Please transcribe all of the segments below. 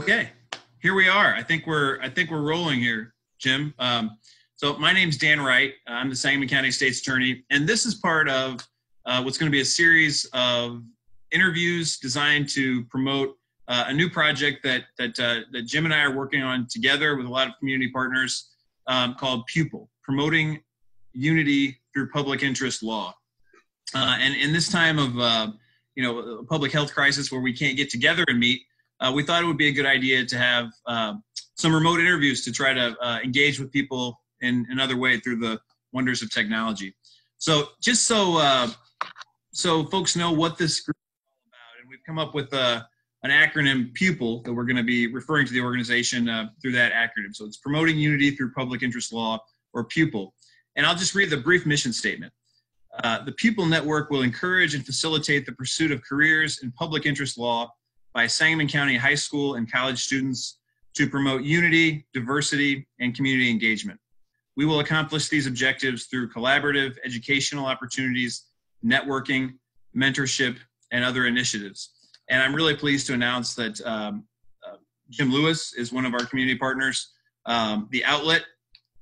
Okay, here we are. I think we're rolling here, Jim. So my name's Dan Wright. I'm the Sangamon County State's Attorney, and this is part of what's going to be a series of interviews designed to promote a new project that Jim and I are working on together with a lot of community partners called PUPIL, Promoting Unity Through Public Interest Law. And in this time of a public health crisis where we can't get together and meet, we thought it would be a good idea to have some remote interviews to try to engage with people in another way through the wonders of technology. So just so folks know what this group is all about, and we've come up with an acronym PUPIL that we're going to be referring to the organization through that acronym. So it's Promoting Unity Through Public Interest Law, or PUPIL. And I'll just read the brief mission statement. The PUPIL network will encourage and facilitate the pursuit of careers in public interest law by Sangamon County high school and college students to promote unity, diversity, and community engagement. We will accomplish these objectives through collaborative educational opportunities, networking, mentorship, and other initiatives. And I'm really pleased to announce that Jim Lewis is one of our community partners, the Outlet,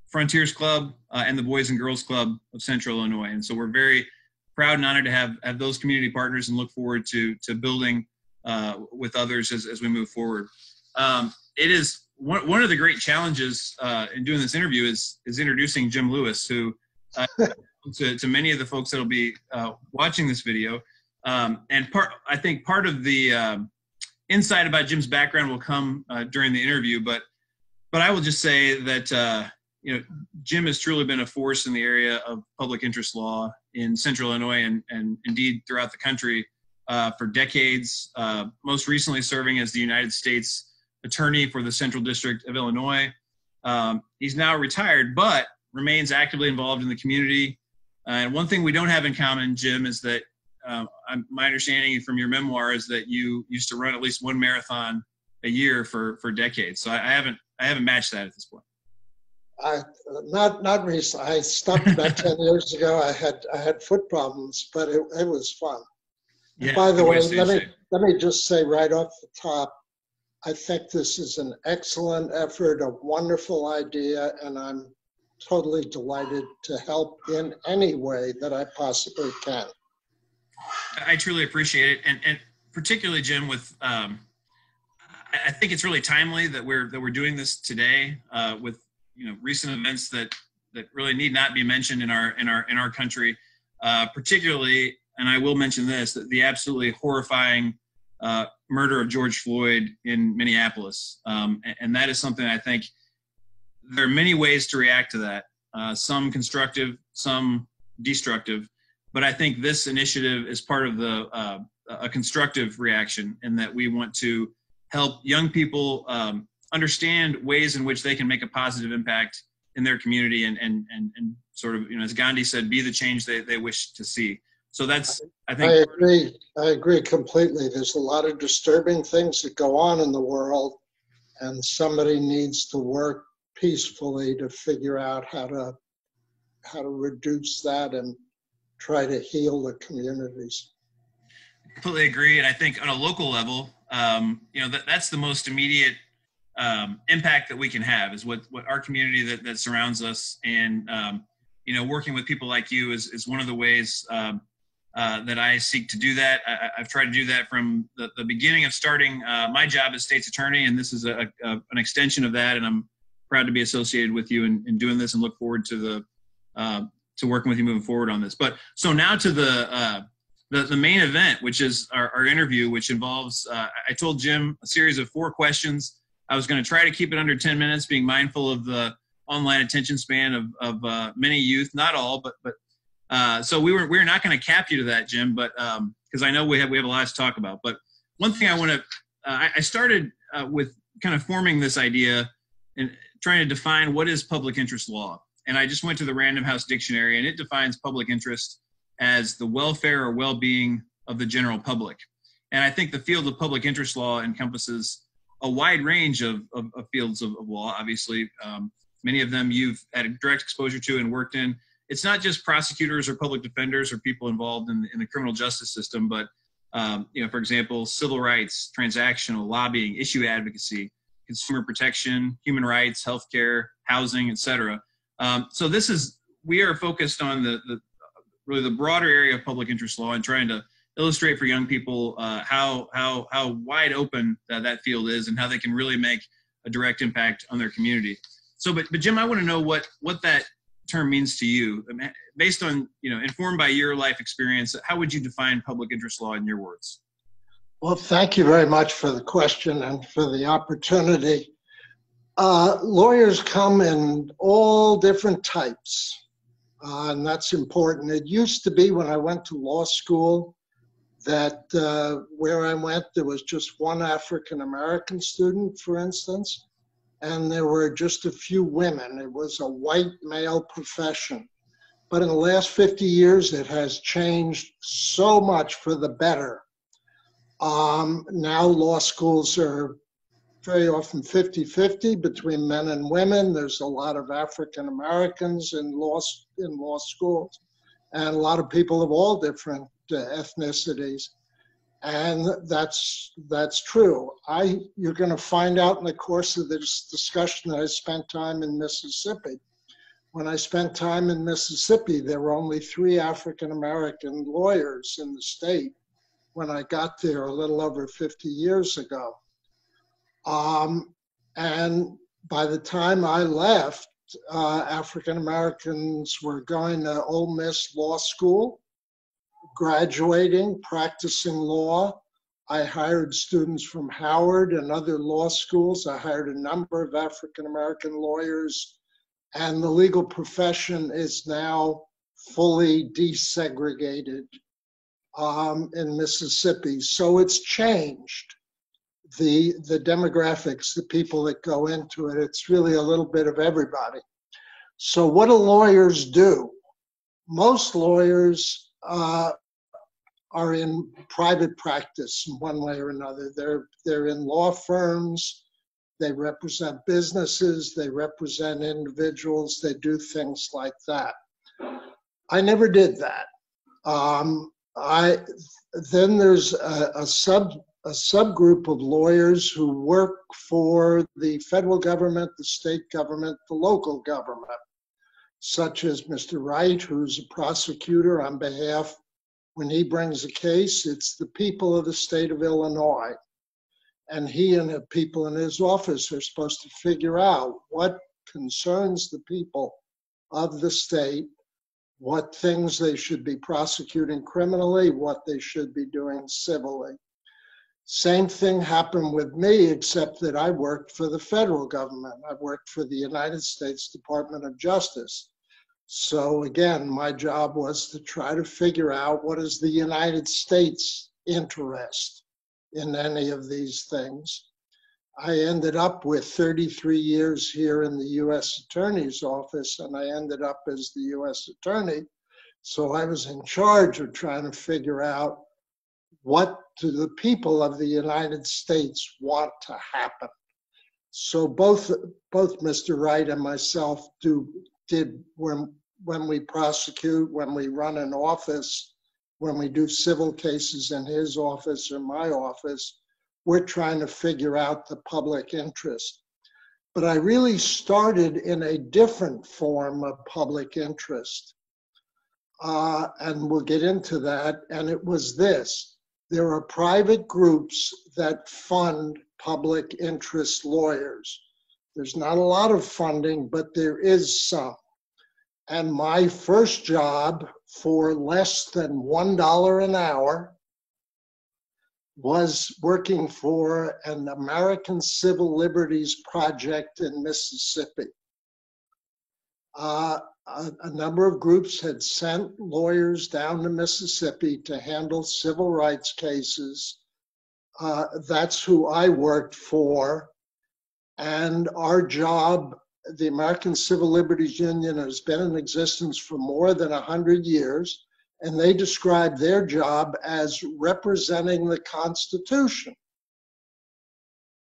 Frontiers Club, and the Boys and Girls Club of Central Illinois. And so we're very proud and honored to have those community partners and look forward to building with others as we move forward. It is one of the great challenges in doing this interview is introducing Jim Lewis, who to many of the folks that will be watching this video. And I think part of the insight about Jim's background will come during the interview, but I will just say that Jim has truly been a force in the area of public interest law in Central Illinois and indeed throughout the country for decades, most recently serving as the United States Attorney for the Central District of Illinois. He's now retired, but remains actively involved in the community. And one thing we don't have in common, Jim, is that my understanding from your memoir is that you used to run at least one marathon a year for decades. So I haven't matched that at this point. Not recently. I stopped about 10 years ago. I had foot problems, but it was fun. Yeah, by the way, let me just say right off the top, I think this is an excellent effort, a wonderful idea, and I'm totally delighted to help in any way that I possibly can. I truly appreciate it, and particularly Jim, with I think it's really timely that we're doing this today with recent events that really need not be mentioned in our country, particularly. And I will mention this, that the absolutely horrifying murder of George Floyd in Minneapolis. And that is something I think there are many ways to react to that, some constructive, some destructive. But I think this initiative is part of a constructive reaction in that we want to help young people understand ways in which they can make a positive impact in their community and sort of, as Gandhi said, be the change they wish to see. So that's, I think. I agree completely. There's a lot of disturbing things that go on in the world, and somebody needs to work peacefully to figure out how to reduce that and try to heal the communities. Completely agree. And I think on a local level, that's the most immediate impact that we can have is what our community that surrounds us. And, working with people like you is one of the ways that I seek to do that. I've tried to do that from the beginning of starting my job as state's attorney, and this is an extension of that. And I'm proud to be associated with you in doing this, and look forward to to working with you moving forward on this. But so now to the main event, which is our interview, which involves I told Jim a series of 4 questions. I was going to try to keep it under 10 minutes, being mindful of the online attention span of many youth, not all, but so we're not going to cap you to that, Jim, but because I know we have a lot to talk about. But one thing I want to I started with kind of forming this idea and trying to define what is public interest law, and I just went to the Random House Dictionary, and it defines public interest as the welfare or well-being of the general public. And I think the field of public interest law encompasses a wide range of fields of law. Obviously, many of them you've had a direct exposure to and worked in. It's not just prosecutors or public defenders or people involved in the criminal justice system, but For example, civil rights, transactional, lobbying, issue advocacy, consumer protection, human rights, healthcare, housing, etc. So we are focused on really the broader area of public interest law and trying to illustrate for young people how wide open that field is and how they can really make a direct impact on their community. So, but Jim, I want to know what that term means to you, based on, informed by your life experience. How would you define public interest law in your words? Well, thank you very much for the question and for the opportunity. Lawyers come in all different types, and that's important. It used to be when I went to law school that where I went, there was just one African-American student, for instance, and there were just a few women. It was a white male profession. But in the last 50 years, it has changed so much for the better. Now law schools are very often 50-50 between men and women. There's a lot of African Americans in law schools, and a lot of people of all different ethnicities. And that's true. You're going to find out in the course of this discussion that I spent time in Mississippi. When I spent time in Mississippi, there were only 3 African American lawyers in the state when I got there a little over 50 years ago. And by the time I left, African Americans were going to Ole Miss Law School, graduating, practicing law. I hired students from Howard and other law schools. I hired a number of African American lawyers, and the legal profession is now fully desegregated in Mississippi. So it's changed. The demographics, the people that go into it, it's really a little bit of everybody. So what do lawyers do? Most lawyers are in private practice in one way or another. They're in law firms, they represent businesses, they represent individuals, they do things like that. I never did that. Then there's a subgroup of lawyers who work for the federal government, the state government, the local government, such as Mr. Wright, who's a prosecutor on behalf. When he brings a case, it's the people of the state of Illinois. And he and the people in his office are supposed to figure out what concerns the people of the state, what things they should be prosecuting criminally, what they should be doing civilly. Same thing happened with me, except that I worked for the federal government. I worked for the United States Department of Justice. So again, my job was to try to figure out what is the United States' interest in any of these things. I ended up with 33 years here in the U.S. Attorney's Office, and I ended up as the U.S. Attorney. So I was in charge of trying to figure out what do the people of the United States want to happen. So both Mr. Wright and myself did when we prosecute, when we run an office, when we do civil cases in his office or my office, we're trying to figure out the public interest. But I really started in a different form of public interest. And we'll get into that. And it was this. There are private groups that fund public interest lawyers. There's not a lot of funding, but there is some. And my first job for less than $1 an hour was working for an American Civil Liberties Project in Mississippi. A number of groups had sent lawyers down to Mississippi to handle civil rights cases. That's who I worked for. And our job, the American Civil Liberties Union, has been in existence for more than 100 years. And they describe their job as representing the Constitution,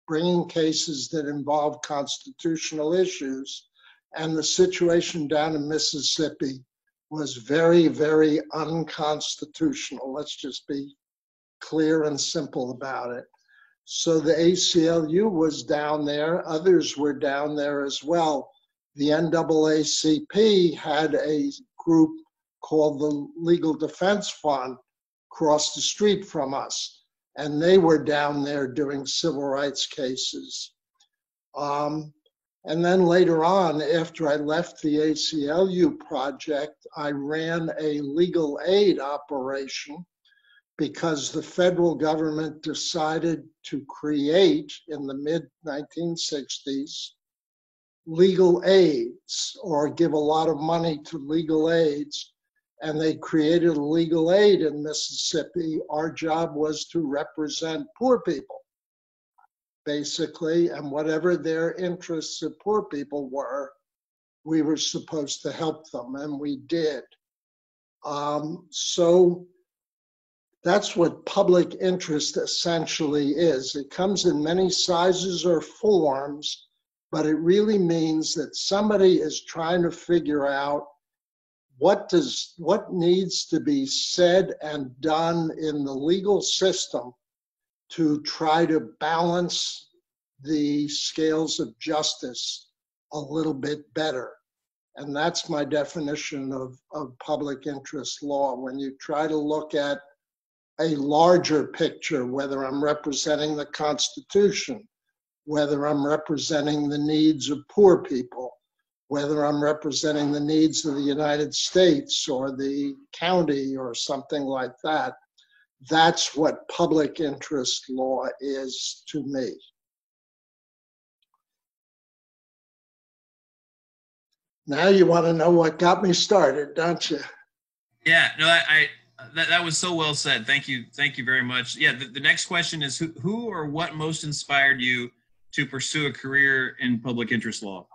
bringing cases that involve constitutional issues. And the situation down in Mississippi was very, very unconstitutional. Let's just be clear and simple about it. So the ACLU was down there. Others were down there as well. The NAACP had a group called the Legal Defense Fund across the street from us, and they were down there doing civil rights cases. And then later on, after I left the ACLU project, I ran a legal aid operation because the federal government decided to create, in the mid-1960s, legal aids, or give a lot of money to legal aids. And they created a legal aid in Mississippi. Our job was to represent poor people, basically, and whatever their interests of poor people were, we were supposed to help them, and we did. So that's what public interest essentially is. It comes in many sizes or forms, but it really means that somebody is trying to figure out what needs to be said and done in the legal system to try to balance the scales of justice a little bit better. And that's my definition of public interest law. When you try to look at a larger picture, whether I'm representing the Constitution, whether I'm representing the needs of poor people, whether I'm representing the needs of the United States or the county or something like that, that's what public interest law is to me. Now you want to know what got me started, don't you? Yeah, no, that was so well said. Thank you very much. Yeah, the next question is who or what most inspired you to pursue a career in public interest law?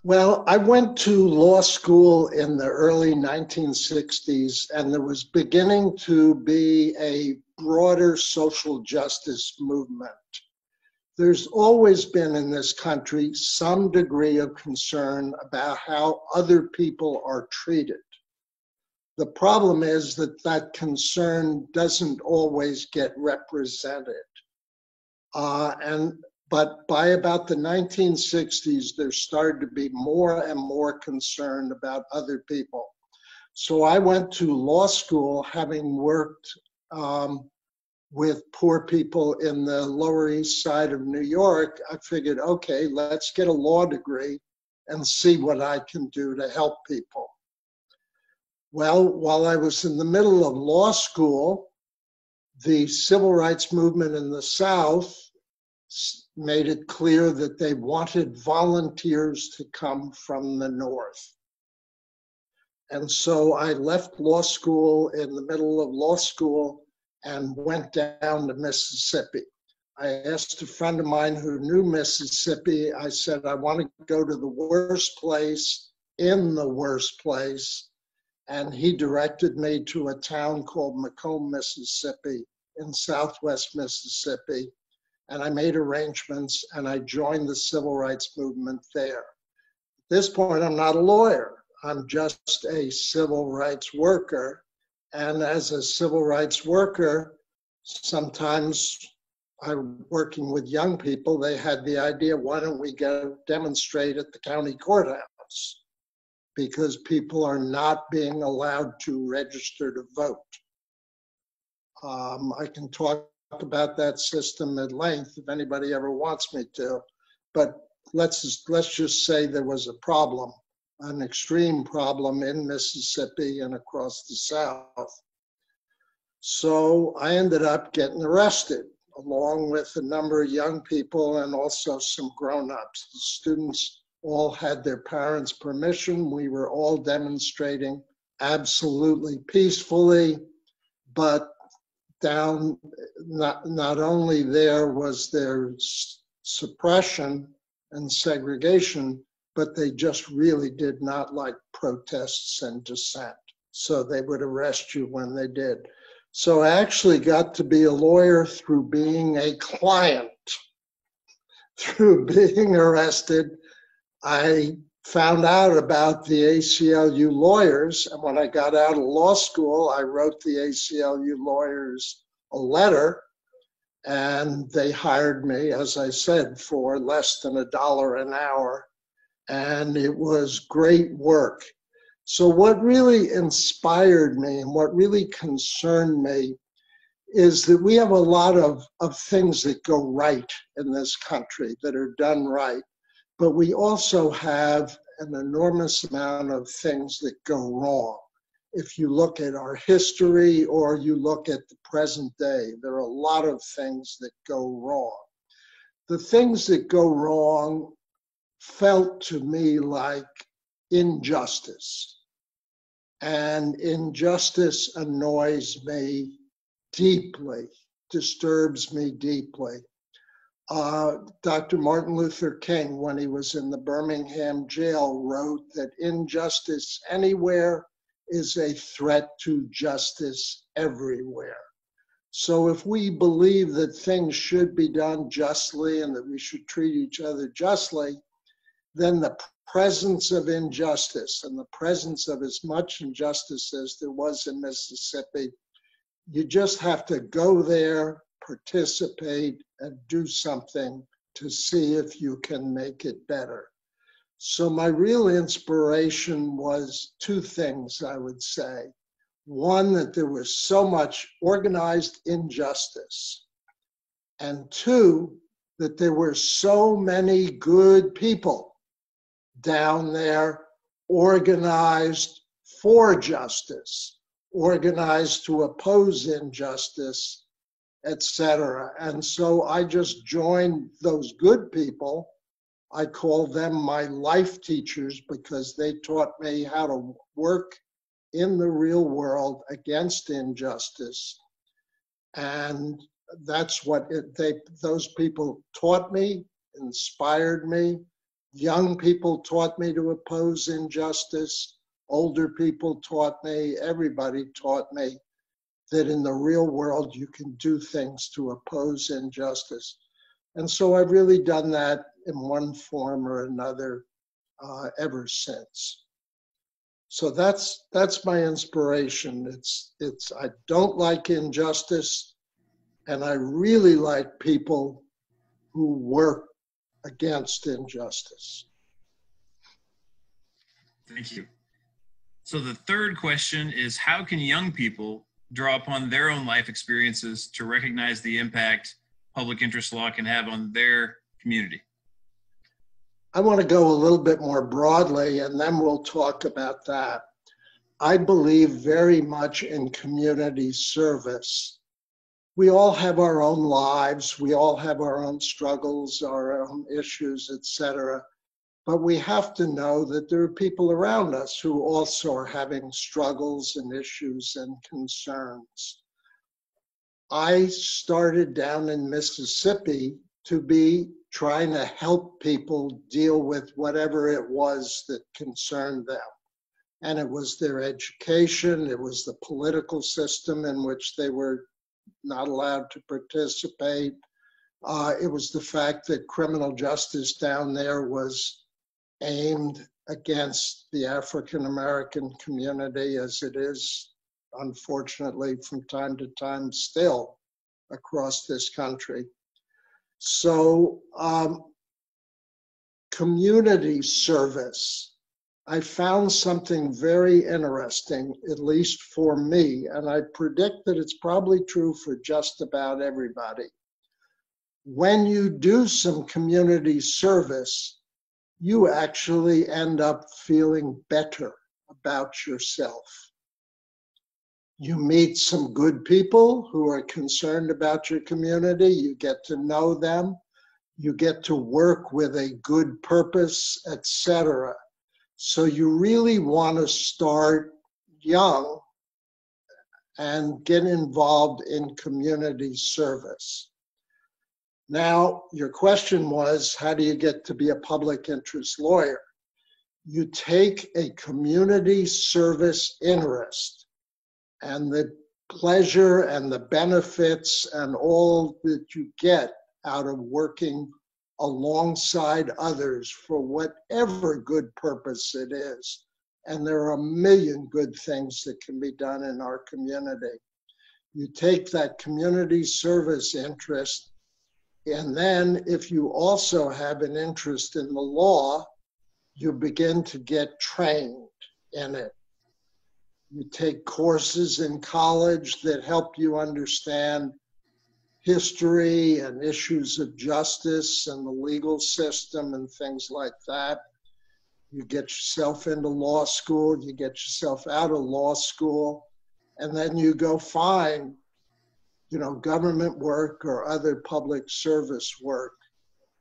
Well, I went to law school in the early 1960s, and there was beginning to be a broader social justice movement. There's always been in this country some degree of concern about how other people are treated. The problem is that that concern doesn't always get represented. But by about the 1960s, there started to be more and more concern about other people. So I went to law school having worked with poor people in the Lower East Side of New York. I figured, okay, let's get a law degree and see what I can do to help people. Well, while I was in the middle of law school, the civil rights movement in the South made it clear that they wanted volunteers to come from the North. And so I left law school in the middle of law school and went down to Mississippi. I asked a friend of mine who knew Mississippi, I said, I want to go to the worst place in the worst place. And he directed me to a town called Macomb, Mississippi, in southwest Mississippi. And I made arrangements and I joined the civil rights movement there. At this point, I'm not a lawyer. I'm just a civil rights worker. And as a civil rights worker, sometimes I'm working with young people. They had the idea, why don't we go demonstrate at the county courthouse? Because people are not being allowed to register to vote. I can talk about that system at length if anybody ever wants me to, but let's just say there was a problem, an extreme problem in Mississippi and across the South. So I ended up getting arrested along with a number of young people and also some grown-ups. The students all had their parents' permission. We were all demonstrating absolutely peacefully, but not only there was there suppression and segregation, but they just really did not like protests and dissent. So they would arrest you when they did. So I actually got to be a lawyer through being a client. Through being arrested, I found out about the ACLU lawyers. And when I got out of law school, I wrote the ACLU lawyers a letter, and they hired me, as I said, for less than $1 an hour. And it was great work. So what really inspired me and what really concerned me is that we have a lot of things that go right in this country, that are done right. But we also have an enormous amount of things that go wrong. If you look at our history or you look at the present day, there are a lot of things that go wrong. The things that go wrong felt to me like injustice. And injustice annoys me deeply, disturbs me deeply. Dr. Martin Luther King, when he was in the Birmingham jail, wrote that injustice anywhere is a threat to justice everywhere. So if we believe that things should be done justly and that we should treat each other justly, then the presence of injustice and the presence of as much injustice as there was in Mississippi, you just have to go there, participate, and do something to see if you can make it better. So my real inspiration was two things, I would say. One, that there was so much organized injustice. And two, that there were so many good people down there organized for justice, organized to oppose injustice, etc. And so I just joined those good people. I call them my life teachers because they taught me how to work in the real world against injustice. And that's what those people taught me, inspired me. Young people taught me to oppose injustice. Older people taught me, everybody taught me that in the real world you can do things to oppose injustice. And so I've really done that in one form or another ever since. So that's my inspiration. It's I don't like injustice, and I really like people who work against injustice. Thank you. So the third question is, how can young people draw upon their own life experiences to recognize the impact public interest law can have on their community? I want to go a little bit more broadly, and then we'll talk about that. I believe very much in community service. We all have our own lives, we all have our own struggles, our own issues, etc. But we have to know that there are people around us who also are having struggles and issues and concerns. I started down in Mississippi to be trying to help people deal with whatever it was that concerned them. And it was their education, it was the political system in which they were not allowed to participate. It was the fact that criminal justice down there was aimed against the African American community, as it is, unfortunately, from time to time still across this country. So community service, I found something very interesting, at least for me, and I predict that it's probably true for just about everybody. When you do some community service, you actually end up feeling better about yourself. You meet some good people who are concerned about your community. You get to know them. You get to work with a good purpose, etc. So you really want to start young and get involved in community service. Now, your question was, how do you get to be a public interest lawyer? You take a community service interest and the pleasure and the benefits and all that you get out of working alongside others for whatever good purpose it is. And there are a million good things that can be done in our community. You take that community service interest, and then if you also have an interest in the law, you begin to get trained in it. You take courses in college that help you understand history and issues of justice and the legal system and things like that. You get yourself into law school, you get yourself out of law school, and then you go find, government work or other public service work.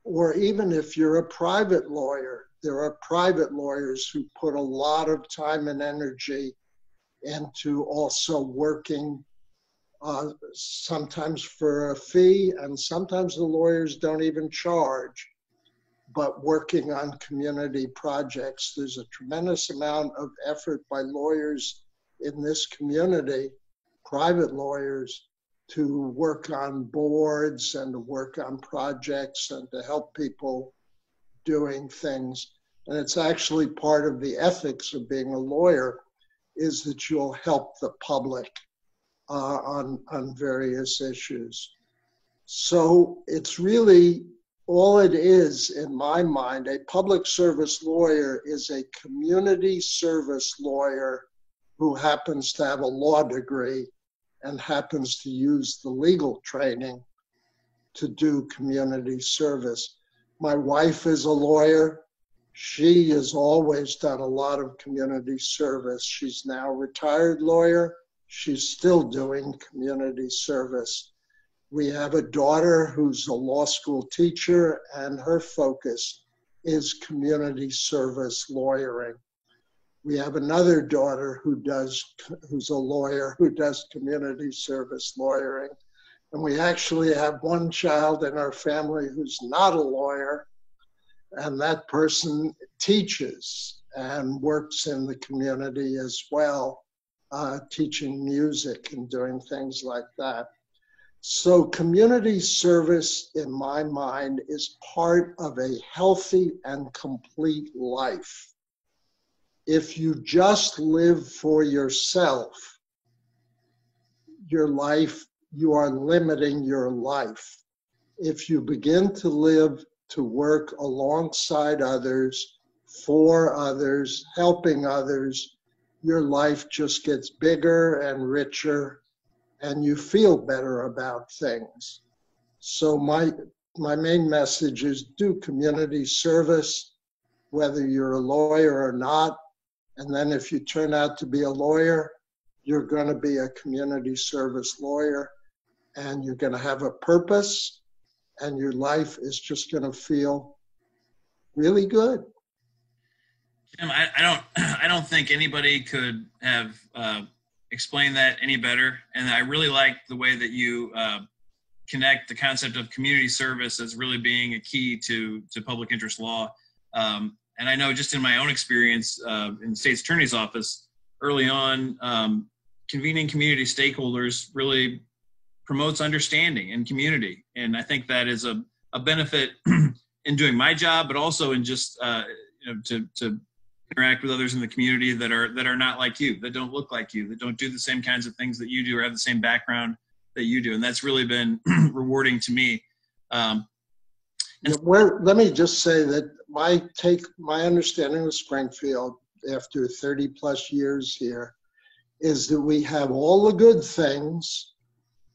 Or even if you're a private lawyer, there are private lawyers who put a lot of time and energy into also working sometimes for a fee, and sometimes the lawyers don't even charge, but working on community projects. There's a tremendous amount of effort by lawyers in this community, private lawyers, to work on boards and to work on projects and to help people doing things. And it's actually part of the ethics of being a lawyer, is that you'll help the public on various issues. So it's really, all it is, in my mind, a public service lawyer is a community service lawyer who happens to have a law degree and happens to use the legal training to do community service. My wife is a lawyer. She has always done a lot of community service. She's now a retired lawyer. She's still doing community service. We have a daughter who's a law school teacher, and her focus is community service lawyering. We have another daughter who's a lawyer who does community service lawyering. And we actually have one child in our family who's not a lawyer, and that person teaches and works in the community as well, teaching music and doing things like that. So community service, in my mind, is part of a healthy and complete life. If you just live for yourself, you are limiting your life. If you begin to live to work alongside others, for others, helping others, your life just gets bigger and richer, and you feel better about things. So my main message is do community service, whether you're a lawyer or not. And then if you turn out to be a lawyer, you're going to be a community service lawyer, and you're going to have a purpose, and your life is just going to feel really good. Jim, I don't think anybody could have explained that any better. And I really like the way that you connect the concept of community service as really being a key to public interest law. And I know just in my own experience in the state's attorney's office, early on, convening community stakeholders really promotes understanding and community. And I think that is a benefit in doing my job, but also in just to interact with others in the community that are not like you, that don't look like you, that don't do the same kinds of things that you do or have the same background that you do. And that's really been rewarding to me. Let me just say that my understanding of Springfield after 30 plus years here is that we have all the good things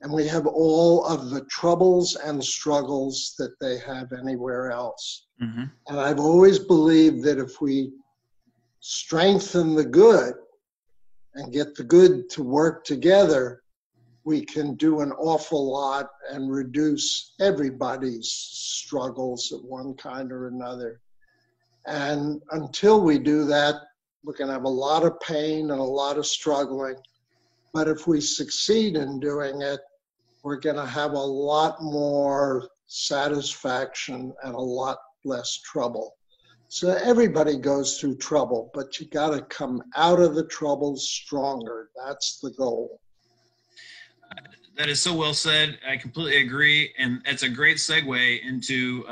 and we have all of the troubles and struggles that they have anywhere else. Mm-hmm. And I've always believed that if we strengthen the good and get the good to work together, we can do an awful lot and reduce everybody's struggles of one kind or another. And until we do that, we're going to have a lot of pain and a lot of struggling. But if we succeed in doing it, we're going to have a lot more satisfaction and a lot less trouble. So everybody goes through trouble, but you got to come out of the trouble stronger. That's the goal. That is so well said. I completely agree. And it's a great segue into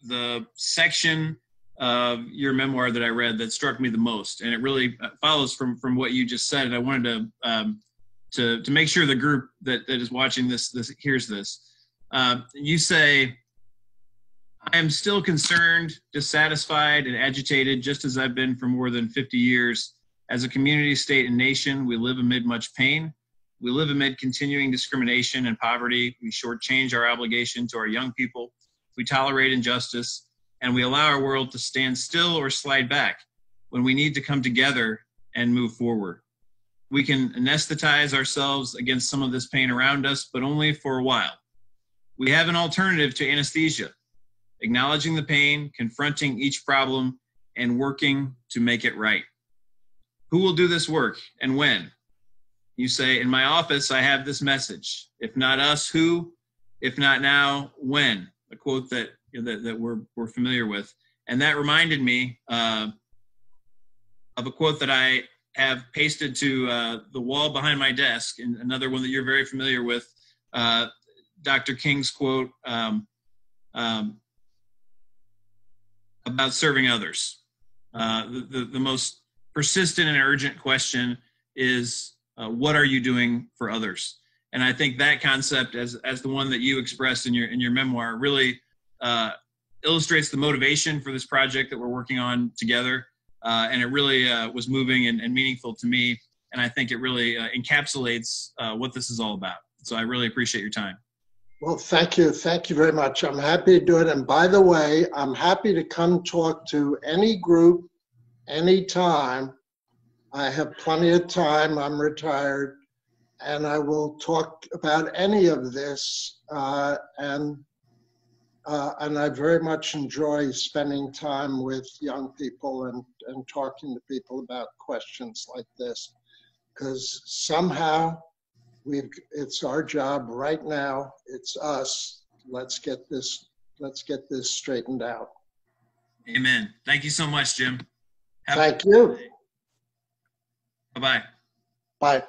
the section of your memoir that I read that struck me the most, and it really follows from what you just said. And I wanted to make sure the group that is watching this hears this. You say, "I am still concerned, dissatisfied, and agitated, just as I've been for more than 50 years. As a community, state, and nation, we live amid much pain. We live amid continuing discrimination and poverty. We shortchange our obligation to our young people. We tolerate injustice, and we allow our world to stand still or slide back when we need to come together and move forward. We can anesthetize ourselves against some of this pain around us, but only for a while. We have an alternative to anesthesia: acknowledging the pain, confronting each problem, and working to make it right. Who will do this work and when?" You say, "In my office, I have this message. If not us, who? If not now, when?" A quote that we're familiar with. And that reminded me of a quote that I have pasted to the wall behind my desk, and another one that you're very familiar with, Dr. King's quote about serving others. The most persistent and urgent question is, what are you doing for others? And I think that concept, as the one that you expressed in your memoir, really illustrates the motivation for this project that we're working on together. And it really was moving and meaningful to me. And I think it really encapsulates what this is all about. So I really appreciate your time. Well, thank you. Thank you very much. I'm happy to do it. And by the way, I'm happy to come talk to any group, anytime. I have plenty of time. I'm retired. And I will talk about any of this. And I very much enjoy spending time with young people and talking to people about questions like this, because somehow it's our job right now. It's us. Let's get this straightened out. Amen. Thank you so much, Jim. Thank you. Bye-bye. Bye.